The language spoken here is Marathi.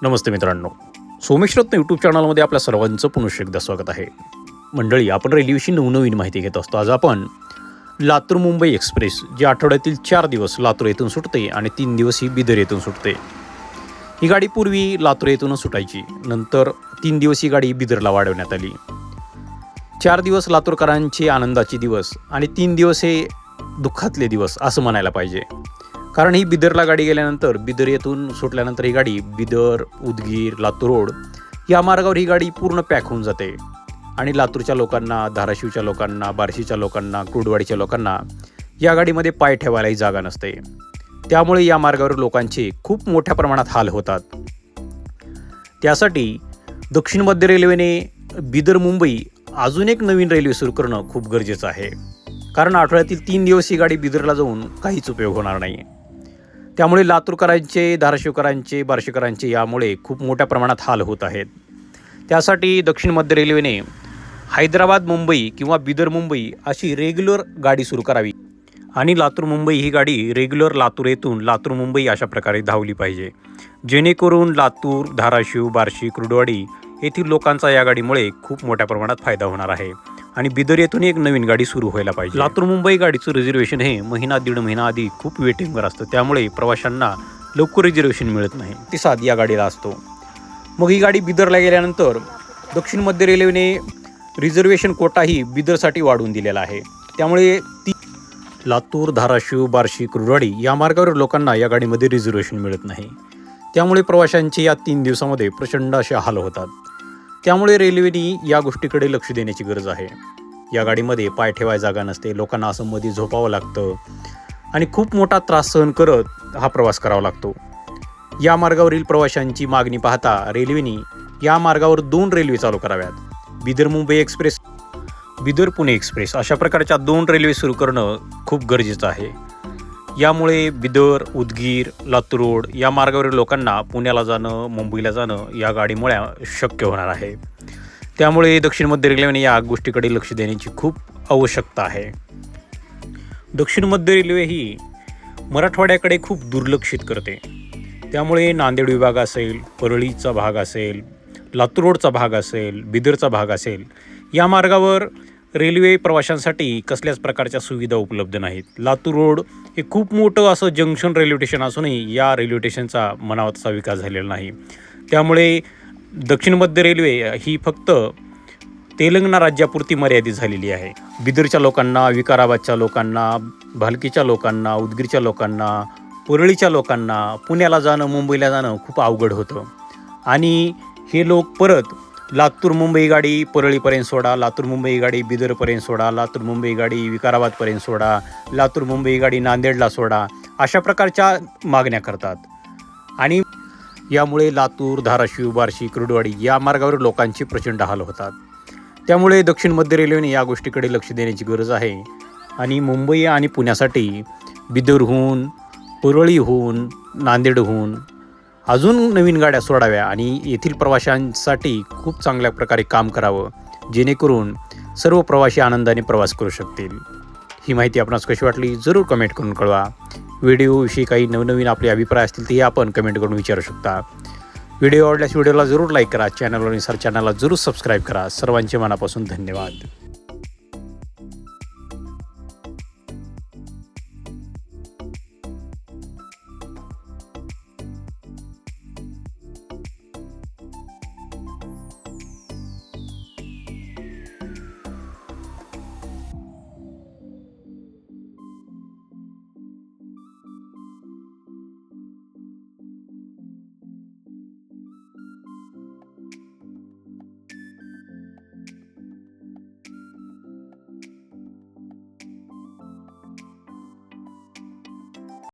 नमस्ते मित्रांनो, सोमेश्रत्न यूट्यूब चॅनलमध्ये आपल्या सर्वांचं पुनश्च एकदा स्वागत आहे. मंडळी, आपण रेल्वेविषयी नवनवीन माहिती घेत असतो. आज आपण लातूर मुंबई एक्सप्रेस जी आठवड्यातील 4 दिवस लातूर येथून सुटते आणि 3 दिवस ही बिदर येथून सुटते. ही गाडी पूर्वी लातूर येथूनच सुटायची, नंतर 3 दिवस ही गाडी बिदरला वाढवण्यात आली. 4 दिवस लातूरकरांचे आनंदाचे दिवस आणि 3 दिवस हे दुःखातले दिवस असं म्हणायला पाहिजे. कारण ही बिदरला गाडी गेल्यानंतर, बिदर येथून सुटल्यानंतर ही गाडी बिदर, उदगीर, लातूर रोड या मार्गावर ही गाडी पूर्ण पॅक होऊन जाते आणि लातूरच्या लोकांना, धाराशिवच्या लोकांना, बार्शीच्या लोकांना, कुर्डवाडीच्या लोकांना या गाडीमध्ये पाय ठेवायलाही जागा नसते. त्यामुळे या मार्गावर लोकांचे खूप मोठ्या प्रमाणात हाल होतात. त्यासाठी दक्षिण मध्य रेल्वेने बिदर मुंबई अजून एक नवीन रेल्वे सुरू करणं खूप गरजेचं आहे. कारण आठवड्यातील 3 दिवस ही गाडी बिदरला जाऊन काहीच उपयोग होणार नाही. त्यामुळे लातूरकरांचे, धाराशिवकरांचे, बार्शीकरांचे यामुळे खूप मोठ्या प्रमाणात हाल होत आहेत. त्यासाठी दक्षिण मध्य रेल्वेने हैदराबाद मुंबई किंवा बिदर मुंबई अशी रेग्युलर गाडी सुरू करावी आणि लातूर मुंबई ही गाडी रेग्युलर लातूर येथून लातूर मुंबई अशा प्रकारे धावली पाहिजे, जेणेकरून लातूर, धाराशिव, बार्शी, कुर्डवाडी येथील लोकांचा या गाडीमुळे खूप मोठ्या प्रमाणात फायदा होणार आहे. आणि बिदर येथून एक नवीन गाडी सुरू व्हायला पाहिजे. लातूर मुंबई गाडीचं रिझर्वेशन हे महिना दीड महिना आधी खूप वेटिंगवर असतं. त्यामुळे प्रवाशांना लवकर रिझर्वेशन मिळत नाही. प्रतिसाद या गाडीला असतो. मग ही गाडी बिदरला गेल्यानंतर दक्षिण मध्य रेल्वेने रिझर्वेशन कोटाही बिदरसाठी वाढवून दिलेला आहे. त्यामुळे लातूर, धाराशिव, बार्शी, कुर्डवाडी या मार्गावर लोकांना या गाडीमध्ये रिझर्वेशन मिळत नाही. त्यामुळे प्रवाशांचे या 3 दिवसामध्ये प्रचंड असे हाल होतात. त्यामुळे रेल्वेने या गोष्टीकडे लक्ष देण्याची गरज आहे. या गाडीमध्ये पाय ठेवाय जागा नसते, लोकांना असं मध्ये झोपावं लागतं आणि खूप मोठा त्रास सहन करत हा प्रवास करावा लागतो. या मार्गावरील प्रवाशांची मागणी पाहता रेल्वेने या मार्गावर 2 रेल्वे चालू कराव्यात. बिदर मुंबई एक्सप्रेस, बिदर पुणे एक्सप्रेस अशा प्रकारच्या 2 रेल्वे सुरू करणं खूप गरजेचं आहे. यामुळे बिदर, उदगीर, लातूर रोड या मार्गावरील लोकांना पुण्याला जाणं, मुंबईला जाणं या गाडीमुळे शक्य होणार आहे. त्यामुळे दक्षिण मध्य रेल्वेने या गोष्टीकडे लक्ष देण्याची खूप आवश्यकता आहे. दक्षिण मध्य रेल्वे ही मराठवाड्याकडे खूप दुर्लक्षित करते. त्यामुळे नांदेड विभाग असेल, परळीचा भाग असेल, लातूर रोडचा भाग असेल, बिदरचा भाग असेल, या मार्गावर रेल्वे प्रवाशांसाठी कसल्याच प्रकारच्या सुविधा उपलब्ध नाहीत. लातूर रोड हे खूप मोठं असं जंक्शन रेल्वे स्टेशन असूनही या रेल्वे स्टेशनचा म्हणावा तसा विकास झालेला नाही. त्यामुळे दक्षिण मध्य रेल्वे ही फक्त तेलंगणा राज्यापुरती मर्यादित झालेली आहे. बिदरच्या लोकांना, विकाराबादच्या लोकांना, भालकीच्या लोकांना, उदगीरच्या लोकांना, परळीच्या लोकांना पुण्याला जाणं, मुंबईला जाणं खूप अवघड होतं आणि हे लोक परत लातूर मुंबई गाडी परळीपर्यंत सोडा, लातूर मुंबई गाडी बिदरपर्यंत सोडा, लातूर मुंबई गाडी विकाराबादपर्यंत सोडा, लातूर मुंबई गाडी नांदेडला सोडा अशा प्रकारच्या मागण्या करतात. आणि यामुळे लातूर, धाराशिव, बार्शी, कुर्डवाडी या मार्गावर लोकांचे प्रचंड हाल होतात. त्यामुळे दक्षिण मध्य रेल्वेने या गोष्टीकडे लक्ष देण्याची गरज आहे आणि मुंबई आणि पुण्यासाठी बिदरहून, परळीहून, नांदेडहून अजून नवीन गाड्या सोडाव्या आणि येथील प्रवाशांसाठी खूप चांगल्या प्रकारे काम करावं, जेणेकरून सर्व प्रवासी आनंदाने प्रवास करू शकतील. ही माहिती आपणास कशी वाटली जरूर कमेंट करून कळवा. व्हिडिओविषयी काही नवनवीन आपले अभिप्राय असतील ते आपण कमेंट करून विचारू शकता. व्हिडिओ आवडल्यास व्हिडिओला जरूर लाईक करा, चॅनलवर जरूर सबस्क्राईब करा. सर्वांचे मनापासून धन्यवाद.